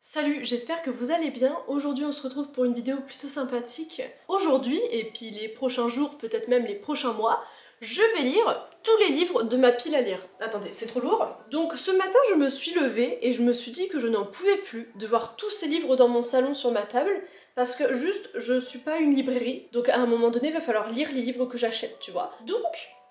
Salut, j'espère que vous allez bien. Aujourd'hui on se retrouve pour une vidéo plutôt sympathique. Aujourd'hui, et puis les prochains jours, peut-être même les prochains mois, je vais lire tous les livres de ma pile à lire. Attendez, c'est trop lourd. Donc ce matin je me suis levée et je me suis dit que je n'en pouvais plus de voir tous ces livres dans mon salon sur ma table. Parce que juste, je suis pas une librairie, donc à un moment donné il va falloir lire les livres que j'achète, tu vois. Donc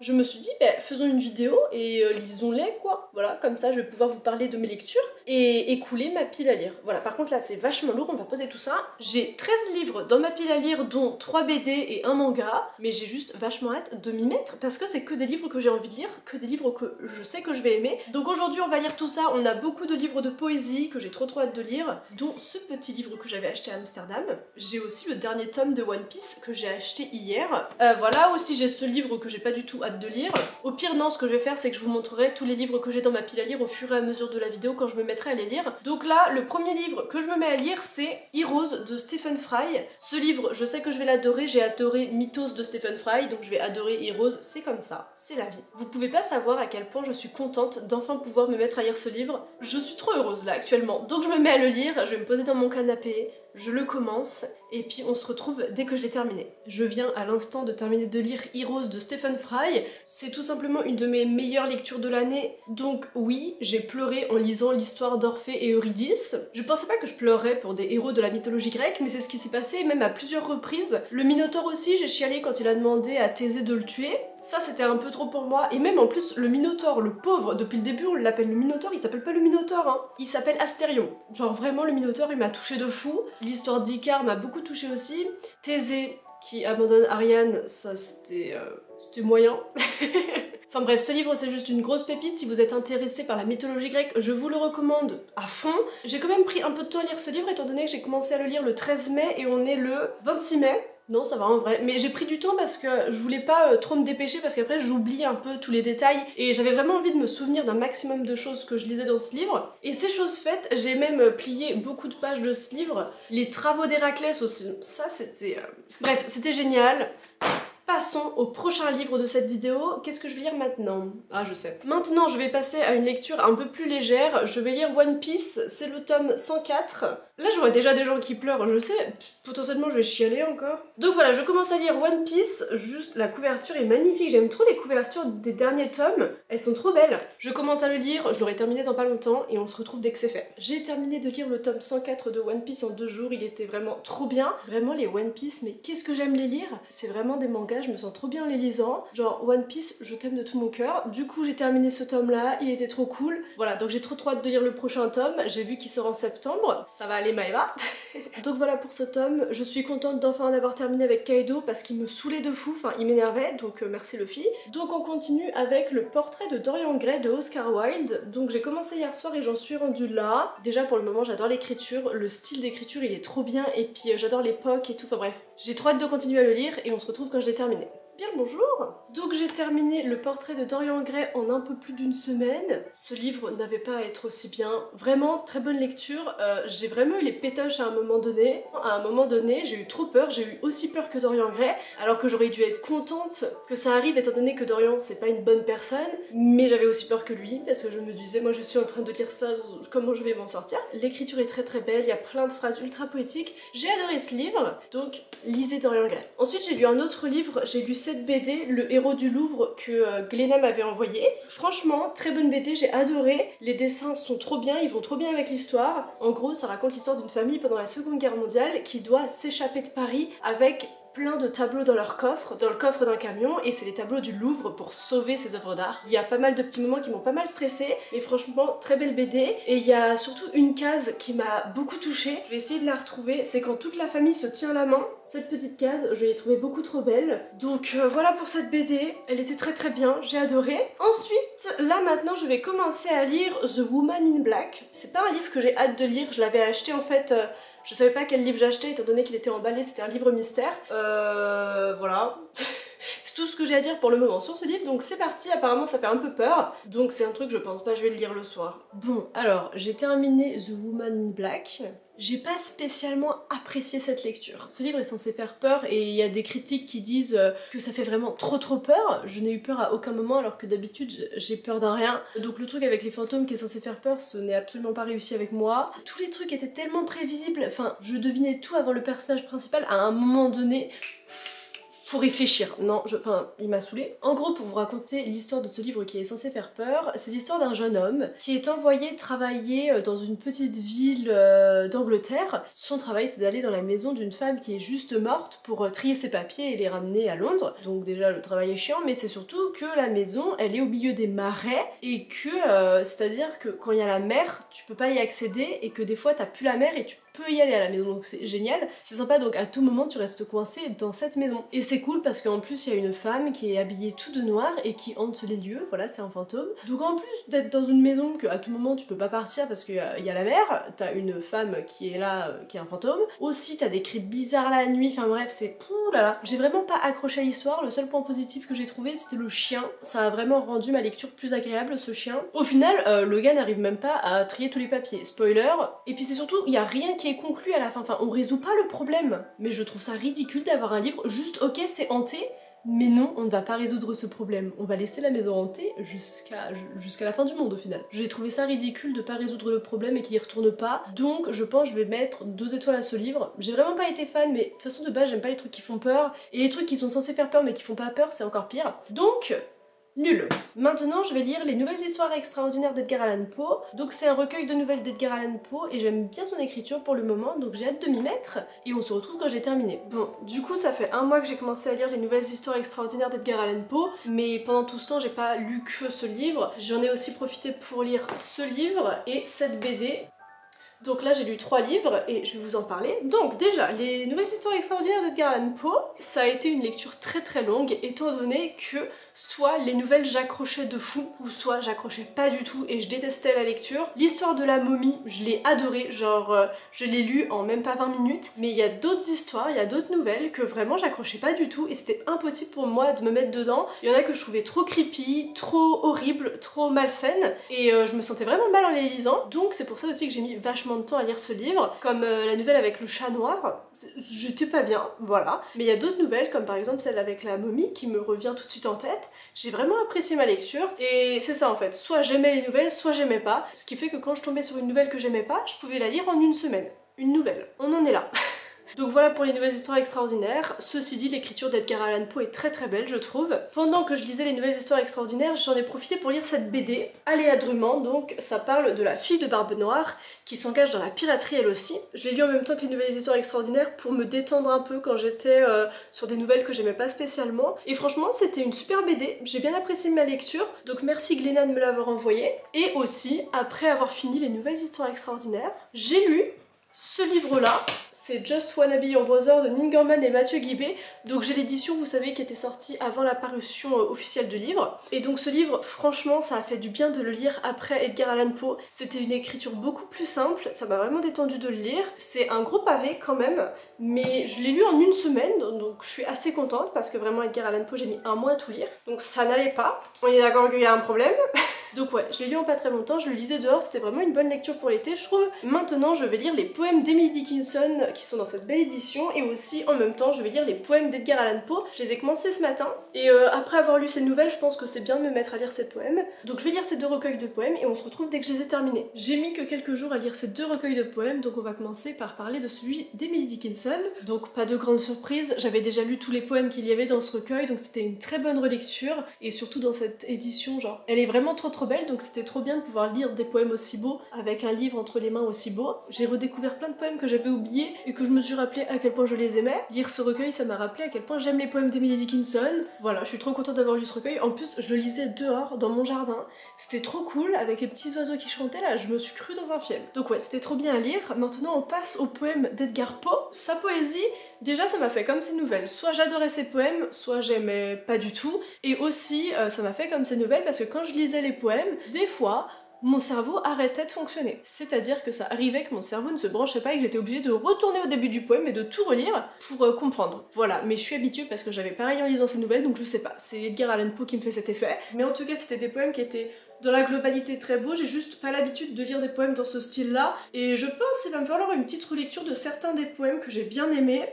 je me suis dit, faisons une vidéo et lisons-les quoi. Voilà, comme ça je vais pouvoir vous parler de mes lectures et écouler ma pile à lire. Voilà, par contre là c'est vachement lourd, on va poser tout ça. J'ai 13 livres dans ma pile à lire, dont 3 BD et un manga, mais j'ai juste vachement hâte de m'y mettre parce que c'est que des livres que j'ai envie de lire, que des livres que je sais que je vais aimer. Donc aujourd'hui on va lire tout ça, on a beaucoup de livres de poésie que j'ai trop hâte de lire, dont ce petit livre que j'avais acheté à Amsterdam. J'ai aussi le dernier tome de One Piece que j'ai acheté hier. Voilà, aussi j'ai ce livre que j'ai pas du tout hâte de lire. Au pire non, ce que je vais faire c'est que je vous montrerai tous les livres que j'ai dans ma pile à lire au fur et à mesure de la vidéo quand je me mettrai à les lire. Donc là, le premier livre que je me mets à lire c'est Heroes de Stephen Fry. Ce livre, je sais que je vais l'adorer, j'ai adoré Mythos de Stephen Fry, donc je vais adorer Heroes, c'est comme ça, c'est la vie. Vous pouvez pas savoir à quel point je suis contente d'enfin pouvoir me mettre à lire ce livre. Je suis trop heureuse là actuellement, donc je me mets à le lire, je vais me poser dans mon canapé, je le commence, et puis on se retrouve dès que je l'ai terminé. Je viens à l'instant de terminer de lire Heroes de Stephen Fry, c'est tout simplement une de mes meilleures lectures de l'année, donc oui, j'ai pleuré en lisant l'histoire d'Orphée et Eurydice. Je pensais pas que je pleurerais pour des héros de la mythologie grecque, mais c'est ce qui s'est passé même à plusieurs reprises. Le Minotaure aussi, j'ai chialé quand il a demandé à Thésée de le tuer. Ça c'était un peu trop pour moi, et même en plus le Minotaure, le pauvre, depuis le début on l'appelle le Minotaure, il s'appelle pas le Minotaure hein, il s'appelle Astérion. Genre vraiment le Minotaure il m'a touché de fou, l'histoire d'Icare m'a beaucoup touché aussi, Thésée qui abandonne Ariane, ça c'était moyen. Enfin bref, ce livre c'est juste une grosse pépite, si vous êtes intéressé par la mythologie grecque, je vous le recommande à fond. J'ai quand même pris un peu de temps à lire ce livre étant donné que j'ai commencé à le lire le 13 mai et on est le 26 mai. Non, ça va en vrai. Mais j'ai pris du temps parce que je voulais pas trop me dépêcher parce qu'après j'oublie un peu tous les détails et j'avais vraiment envie de me souvenir d'un maximum de choses que je lisais dans ce livre. Et ces choses faites, j'ai même plié beaucoup de pages de ce livre. Les travaux d'Héraclès aussi, ça c'était... Bref, c'était génial. Passons au prochain livre de cette vidéo. Qu'est-ce que je vais lire maintenant? Ah, je sais. Maintenant, je vais passer à une lecture un peu plus légère. Je vais lire One Piece, c'est le tome 104. Là, je vois déjà des gens qui pleurent, je sais. Potentiellement, je vais chialer encore. Donc voilà, je commence à lire One Piece. Juste, la couverture est magnifique. J'aime trop les couvertures des derniers tomes. Elles sont trop belles. Je commence à le lire, je l'aurai terminé dans pas longtemps et on se retrouve dès que c'est fait. J'ai terminé de lire le tome 104 de One Piece en 2 jours. Il était vraiment trop bien. Vraiment, les One Piece, mais qu'est-ce que j'aime les lire. C'est vraiment des mangas, je me sens trop bien en les lisant. Genre, One Piece, je t'aime de tout mon cœur. Du coup, j'ai terminé ce tome-là, il était trop cool. Voilà, donc j'ai trop hâte de lire le prochain tome. J'ai vu qu'il sort en septembre. Ça va aller, Maëva. Donc voilà pour ce tome. Je suis contente d'enfin en avoir terminé avec Kaido parce qu'il me saoulait de fou, enfin il m'énervait, donc merci Luffy. Donc on continue avec le portrait de Dorian Gray de Oscar Wilde. Donc j'ai commencé hier soir et j'en suis rendue là. Déjà pour le moment j'adore l'écriture, le style d'écriture il est trop bien et puis j'adore l'époque et tout, enfin bref. J'ai trop hâte de continuer à le lire et on se retrouve quand je l'ai terminé. Bien le bonjour! Donc j'ai terminé le portrait de Dorian Gray en un peu plus d'une semaine. Ce livre n'avait pas à être aussi bien. Vraiment, très bonne lecture. J'ai vraiment eu les pétoches à un moment donné. À un moment donné, j'ai eu trop peur. J'ai eu aussi peur que Dorian Gray, alors que j'aurais dû être contente que ça arrive étant donné que Dorian c'est pas une bonne personne. Mais j'avais aussi peur que lui, parce que je me disais, moi je suis en train de lire ça, comment je vais m'en sortir? L'écriture est très très belle, il y a plein de phrases ultra poétiques. J'ai adoré ce livre, donc lisez Dorian Gray. Ensuite j'ai lu un autre livre, j'ai lu cette BD, Le héros du Louvre, que Glénat m'avait envoyé. Franchement, très bonne BD, j'ai adoré. Les dessins sont trop bien, ils vont trop bien avec l'histoire. En gros, ça raconte l'histoire d'une famille pendant la Seconde Guerre mondiale qui doit s'échapper de Paris avec plein de tableaux dans leur coffre, dans le coffre d'un camion, et c'est les tableaux du Louvre pour sauver ces œuvres d'art. Il y a pas mal de petits moments qui m'ont pas mal stressée, et franchement, très belle BD. Et il y a surtout une case qui m'a beaucoup touchée, je vais essayer de la retrouver, c'est quand toute la famille se tient la main. Cette petite case, je l'ai trouvée beaucoup trop belle. Donc voilà pour cette BD, elle était très très bien, j'ai adoré. Ensuite, là maintenant, je vais commencer à lire The Woman in Black. C'est pas un livre que j'ai hâte de lire, je l'avais acheté en fait... je savais pas quel livre j'achetais étant donné qu'il était emballé, c'était un livre mystère. Voilà. C'est tout ce que j'ai à dire pour le moment sur ce livre, donc c'est parti, apparemment ça fait un peu peur, donc c'est un truc je pense pas je vais le lire le soir. Bon, alors j'ai terminé The Woman in Black. J'ai pas spécialement apprécié cette lecture. Ce livre est censé faire peur et il y a des critiques qui disent que ça fait vraiment trop peur. Je n'ai eu peur à aucun moment alors que d'habitude j'ai peur d'un rien. Donc le truc avec les fantômes qui est censé faire peur, ce n'est absolument pas réussi avec moi. Tous les trucs étaient tellement prévisibles, enfin je devinais tout avant le personnage principal à un moment donné. Faut réfléchir. Non, il m'a saoulée. En gros, pour vous raconter l'histoire de ce livre qui est censé faire peur, c'est l'histoire d'un jeune homme qui est envoyé travailler dans une petite ville d'Angleterre. Son travail, c'est d'aller dans la maison d'une femme qui est juste morte pour trier ses papiers et les ramener à Londres. Donc déjà, le travail est chiant, mais c'est surtout que la maison, elle est au milieu des marais et que, c'est-à-dire que quand il y a la mer, tu peux pas y accéder et que des fois, t'as plus la mer et tu peux y aller à la maison, donc c'est génial. C'est sympa, donc à tout moment tu restes coincé dans cette maison. Et c'est cool parce qu'en plus il y a une femme qui est habillée tout de noir et qui hante les lieux, voilà, c'est un fantôme. Donc en plus d'être dans une maison que à tout moment tu peux pas partir parce qu'il y a la mer, t'as une femme qui est là, qui est un fantôme. Aussi t'as des cris bizarres la nuit, enfin bref, c'est poulala. J'ai vraiment pas accroché à l'histoire, le seul point positif que j'ai trouvé c'était le chien. Ça a vraiment rendu ma lecture plus agréable, ce chien. Au final, le gars n'arrive même pas à trier tous les papiers, spoiler. Et puis c'est surtout, il y a rien qui est conclu à la fin, enfin on résout pas le problème. Mais je trouve ça ridicule d'avoir un livre juste ok c'est hanté, mais non on ne va pas résoudre ce problème, on va laisser la maison hantée jusqu'à la fin du monde au final. J'ai trouvé ça ridicule de pas résoudre le problème et qu'il y retourne pas, donc je pense que je vais mettre 2 étoiles à ce livre. J'ai vraiment pas été fan, mais de toute façon de base j'aime pas les trucs qui font peur, et les trucs qui sont censés faire peur mais qui font pas peur c'est encore pire. Donc nul. Maintenant je vais lire Les Nouvelles Histoires Extraordinaires d'Edgar Allan Poe. Donc c'est un recueil de nouvelles d'Edgar Allan Poe et j'aime bien son écriture pour le moment, donc j'ai hâte de m'y mettre et on se retrouve quand j'ai terminé. Bon, du coup ça fait un mois que j'ai commencé à lire Les Nouvelles Histoires Extraordinaires d'Edgar Allan Poe, mais pendant tout ce temps j'ai pas lu que ce livre. J'en ai aussi profité pour lire ce livre et cette BD. Donc là j'ai lu 3 livres et je vais vous en parler. Donc déjà, Les Nouvelles Histoires Extraordinaires d'Edgar Allan Poe, ça a été une lecture très longue étant donné que soit les nouvelles j'accrochais de fou, ou soit j'accrochais pas du tout et je détestais la lecture. L'histoire de la momie, je l'ai adorée, genre je l'ai lue en même pas 20 minutes, mais il y a d'autres histoires, il y a d'autres nouvelles que vraiment j'accrochais pas du tout et c'était impossible pour moi de me mettre dedans. Il y en a que je trouvais trop creepy, trop horrible, trop malsaine et je me sentais vraiment mal en les lisant, donc c'est pour ça aussi que j'ai mis vachement de temps à lire ce livre, comme la nouvelle avec le chat noir, j'étais pas bien, voilà. Mais il y a d'autres nouvelles, comme par exemple celle avec la momie qui me revient tout de suite en tête. J'ai vraiment apprécié ma lecture, et c'est ça en fait, soit j'aimais les nouvelles, soit j'aimais pas, ce qui fait que quand je tombais sur une nouvelle que j'aimais pas, je pouvais la lire en une semaine. Une nouvelle, on en est là. Donc voilà pour Les Nouvelles Histoires Extraordinaires. Ceci dit, l'écriture d'Edgar Allan Poe est très belle, je trouve. Pendant que je lisais Les Nouvelles Histoires Extraordinaires, j'en ai profité pour lire cette BD, Aléa Drummond, donc ça parle de la fille de Barbe Noire qui s'engage dans la piraterie elle aussi. Je l'ai lu en même temps que Les Nouvelles Histoires Extraordinaires pour me détendre un peu quand j'étais sur des nouvelles que j'aimais pas spécialement. Et franchement, c'était une super BD, j'ai bien apprécié ma lecture, donc merci Glénat de me l'avoir envoyée. Et aussi, après avoir fini Les Nouvelles Histoires Extraordinaires, j'ai lu ce livre-là, c'est Just Wanna Be Your Brother de Ningerman et Mathieu Guibé. Donc j'ai l'édition, vous savez, qui était sortie avant la parution officielle du livre. Et donc ce livre, franchement, ça a fait du bien de le lire après Edgar Allan Poe. C'était une écriture beaucoup plus simple, ça m'a vraiment détendu de le lire. C'est un gros pavé quand même, mais je l'ai lu en une semaine, donc je suis assez contente parce que vraiment Edgar Allan Poe, j'ai mis un mois à tout lire. Donc ça n'allait pas. On est d'accord qu'il y a un problème. Donc ouais, je l'ai lu en pas très longtemps, je le lisais dehors, c'était vraiment une bonne lecture pour l'été, je trouve. Maintenant, je vais lire les poèmes d'Emily Dickinson qui sont dans cette belle édition, et aussi, en même temps, je vais lire les poèmes d'Edgar Allan Poe. Je les ai commencés ce matin, et après avoir lu ces nouvelles, je pense que c'est bien de me mettre à lire ces poèmes. Donc je vais lire ces 2 recueils de poèmes, et on se retrouve dès que je les ai terminés. J'ai mis que quelques jours à lire ces 2 recueils de poèmes, donc on va commencer par parler de celui d'Emily Dickinson. Donc pas de grande surprise, j'avais déjà lu tous les poèmes qu'il y avait dans ce recueil, donc c'était une très bonne relecture, et surtout dans cette édition, genre, elle est vraiment trop belle, donc c'était trop bien de pouvoir lire des poèmes aussi beaux avec un livre entre les mains aussi beau. J'ai redécouvert plein de poèmes que j'avais oubliés et que je me suis rappelé à quel point je les aimais. Lire ce recueil, ça m'a rappelé à quel point j'aime les poèmes d'Emily Dickinson. Voilà, je suis trop contente d'avoir lu ce recueil. En plus, je le lisais dehors, dans mon jardin. C'était trop cool, avec les petits oiseaux qui chantaient là, je me suis crue dans un film. Donc ouais, c'était trop bien à lire. Maintenant, on passe au poème d'Edgar Poe. Sa poésie, déjà, ça m'a fait comme ses nouvelles. Soit j'adorais ses poèmes, soit j'aimais pas du tout. Et aussi, ça m'a fait comme ses nouvelles parce que quand je lisais les poèmes, des fois, mon cerveau arrêtait de fonctionner. C'est-à-dire que ça arrivait que mon cerveau ne se branchait pas et que j'étais obligée de retourner au début du poème et de tout relire pour comprendre. Voilà, mais je suis habituée parce que j'avais pareil en lisant ces nouvelles, donc je sais pas, c'est Edgar Allan Poe qui me fait cet effet. Mais en tout cas, c'était des poèmes qui étaient dans la globalité très beaux, j'ai juste pas l'habitude de lire des poèmes dans ce style-là, et je pense qu'il va me falloir une petite relecture de certains des poèmes que j'ai bien aimés.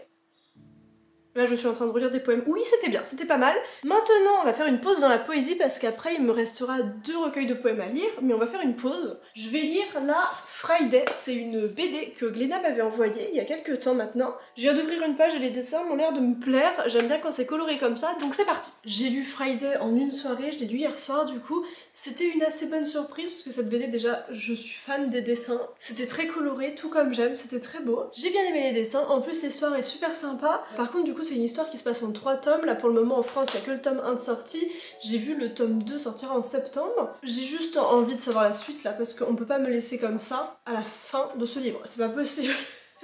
Là, je suis en train de relire des poèmes. Oui, c'était bien, c'était pas mal. Maintenant, on va faire une pause dans la poésie parce qu'après, il me restera 2 recueils de poèmes à lire, mais on va faire une pause. Je vais lire là Friday, c'est une BD que Glénat m'avait envoyée il y a quelques temps maintenant. Je viens d'ouvrir une page et les dessins m'ont l'air de me plaire. J'aime bien quand c'est coloré comme ça, donc c'est parti. J'ai lu Friday en une soirée, je l'ai lu hier soir du coup. C'était une assez bonne surprise parce que cette BD, déjà, je suis fan des dessins. C'était très coloré, tout comme j'aime, c'était très beau. J'ai bien aimé les dessins, en plus l'histoire est super sympa. Par contre, du coup, c'est une histoire qui se passe en 3 tomes. Là, pour le moment, en France, il n'y a que le tome 1 de sortie. J'ai vu le tome 2 sortir en septembre. J'ai juste envie de savoir la suite, là, parce qu'on peut pas me laisser comme ça à la fin de ce livre. C'est pas possible.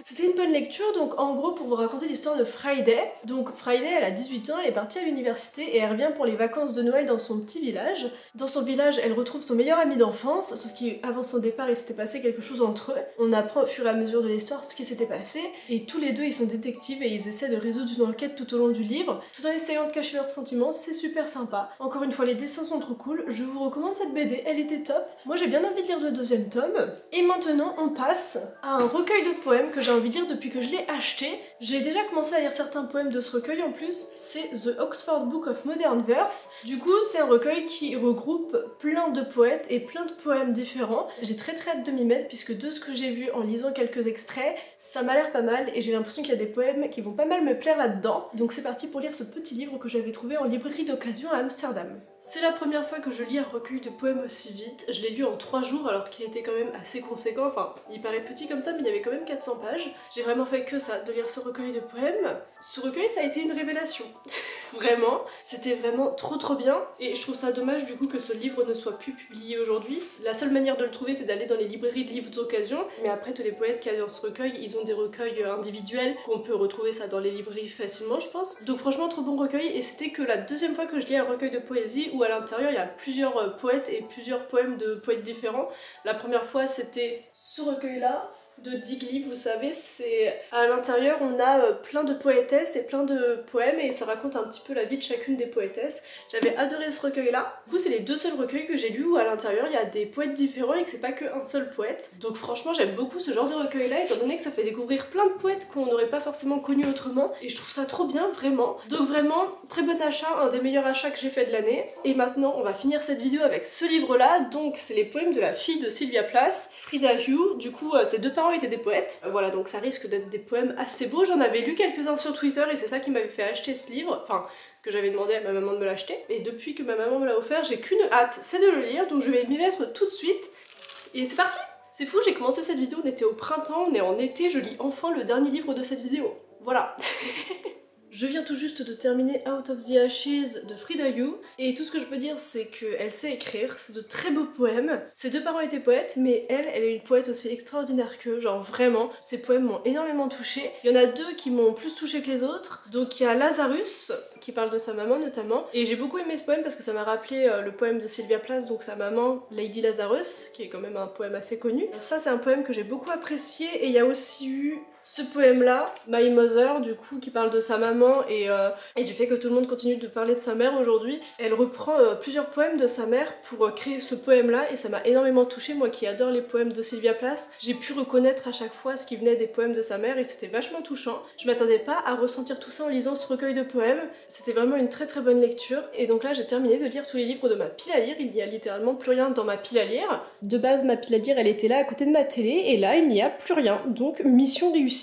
C'était une bonne lecture, donc en gros pour vous raconter l'histoire de Friday. Donc Friday, elle a 18 ans, elle est partie à l'université et elle revient pour les vacances de Noël dans son petit village. Dans son village, elle retrouve son meilleur ami d'enfance, sauf qu'avant son départ, il s'était passé quelque chose entre eux. On apprend au fur et à mesure de l'histoire ce qui s'était passé, et tous les deux ils sont détectives et ils essaient de résoudre une enquête tout au long du livre, tout en essayant de cacher leurs sentiments, c'est super sympa. Encore une fois, les dessins sont trop cool, je vous recommande cette BD, elle était top. Moi j'ai bien envie de lire le 2e tome. Et maintenant on passe à un recueil de poèmes que j'ai envie de lire depuis que je l'ai acheté. J'ai déjà commencé à lire certains poèmes de ce recueil en plus, c'est The Oxford Book of Modern Verse. Du coup, c'est un recueil qui regroupe plein de poètes et plein de poèmes différents. J'ai très hâte de m'y mettre puisque de ce que j'ai vu en lisant quelques extraits, ça m'a l'air pas mal et j'ai l'impression qu'il y a des poèmes qui vont pas mal me plaire là-dedans. Donc c'est parti pour lire ce petit livre que j'avais trouvé en librairie d'occasion à Amsterdam. C'est la première fois que je lis un recueil de poèmes aussi vite. Je l'ai lu en 3 jours alors qu'il était quand même assez conséquent. Enfin, il paraît petit comme ça mais il y avait quand même 400 pages. J'ai vraiment fait que ça, de lire ce recueil de poèmes. Ce recueil, ça a été une révélation. Vraiment. C'était vraiment trop bien. Et je trouve ça dommage du coup que ce livre ne soit plus publié aujourd'hui. La seule manière de le trouver, c'est d'aller dans les librairies de livres d'occasion. Mais après, tous les poètes qu'il y a dans ce recueil, ils ont des recueils individuels qu'on peut retrouver ça dans les librairies facilement, je pense. Donc franchement, trop bon recueil. Et c'était que la 2e fois que je lis un recueil de poésie où à l'intérieur, il y a plusieurs poètes et plusieurs poèmes de poètes différents. La première fois, c'était ce recueil-là de Digli, vous savez, c'est à l'intérieur on a plein de poétesses et plein de poèmes et ça raconte un petit peu la vie de chacune des poétesses. J'avais adoré ce recueil là. Du coup c'est les 2 seuls recueils que j'ai lus où à l'intérieur il y a des poètes différents et que c'est pas qu'un seul poète. Donc franchement j'aime beaucoup ce genre de recueil là étant donné que ça fait découvrir plein de poètes qu'on n'aurait pas forcément connus autrement et je trouve ça trop bien vraiment. Donc vraiment très bon achat, un des meilleurs achats que j'ai fait de l'année. Et maintenant on va finir cette vidéo avec ce livre là, donc c'est les poèmes de la fille de Sylvia Plath, Frida Hugh. Du coup ces 2 parents étaient des poètes, voilà, donc ça risque d'être des poèmes assez beaux. J'en avais lu quelques-uns sur Twitter et c'est ça qui m'avait fait acheter ce livre, enfin que j'avais demandé à ma maman de me l'acheter, et depuis que ma maman me l'a offert, j'ai qu'une hâte, c'est de le lire, donc je vais m'y mettre tout de suite et c'est parti. C'est fou, j'ai commencé cette vidéo, on était au printemps, on est en été, je lis enfin le dernier livre de cette vidéo, voilà. Je viens tout juste de terminer Out of the Ashes de Frida Hugh et tout ce que je peux dire c'est qu'elle sait écrire, c'est de très beaux poèmes. Ses 2 parents étaient poètes mais elle est une poète aussi extraordinaire qu'eux, genre vraiment, ses poèmes m'ont énormément touchée. Il y en a 2 qui m'ont plus touchée que les autres, donc il y a Lazarus qui parle de sa maman notamment et j'ai beaucoup aimé ce poème parce que ça m'a rappelé le poème de Sylvia Plath, donc sa maman Lady Lazarus, qui est quand même un poème assez connu. Ça c'est un poème que j'ai beaucoup apprécié et il y a aussi eu ce poème là, My Mother, du coup, qui parle de sa maman et du fait que tout le monde continue de parler de sa mère aujourd'hui. Elle reprend plusieurs poèmes de sa mère pour créer ce poème là et ça m'a énormément touchée, moi qui adore les poèmes de Sylvia Plath. J'ai pu reconnaître à chaque fois ce qui venait des poèmes de sa mère et c'était vachement touchant. Je m'attendais pas à ressentir tout ça en lisant ce recueil de poèmes. C'était vraiment une très bonne lecture et donc là j'ai terminé de lire tous les livres de ma pile à lire. Il n'y a littéralement plus rien dans ma pile à lire. De base ma pile à lire elle était là à côté de ma télé et là il n'y a plus rien, donc mission réussie.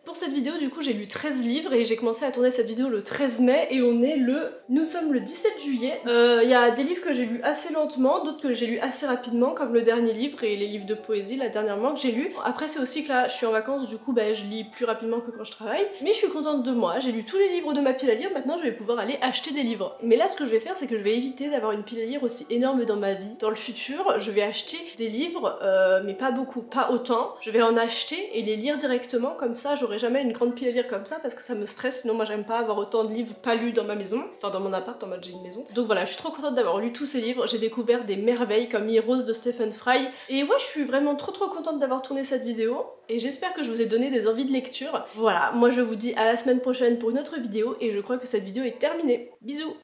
Pour cette vidéo, du coup, j'ai lu 13 livres et j'ai commencé à tourner cette vidéo le 13 mai et nous sommes le 17 juillet. Il y a des livres que j'ai lus assez lentement, d'autres que j'ai lus assez rapidement, comme le dernier livre et les livres de poésie, là, dernièrement, que j'ai lu. Après, c'est aussi que là, je suis en vacances, du coup, bah, je lis plus rapidement que quand je travaille. Mais je suis contente de moi, j'ai lu tous les livres de ma pile à lire, maintenant je vais pouvoir aller acheter des livres. Mais là, ce que je vais faire, c'est que je vais éviter d'avoir une pile à lire aussi énorme dans ma vie. Dans le futur, je vais acheter des livres, mais pas beaucoup, pas autant. Je vais en acheter et les lire directement, comme ça, j'aurai jamais une grande pile à lire comme ça parce que ça me stresse, sinon moi j'aime pas avoir autant de livres pas lus dans ma maison, enfin dans mon appart, en mode j'ai une maison. Donc voilà, je suis trop contente d'avoir lu tous ces livres, j'ai découvert des merveilles comme Heroes de Stephen Fry, et ouais, je suis vraiment trop contente d'avoir tourné cette vidéo, et j'espère que je vous ai donné des envies de lecture. Voilà, moi je vous dis à la semaine prochaine pour une autre vidéo, et je crois que cette vidéo est terminée. Bisous!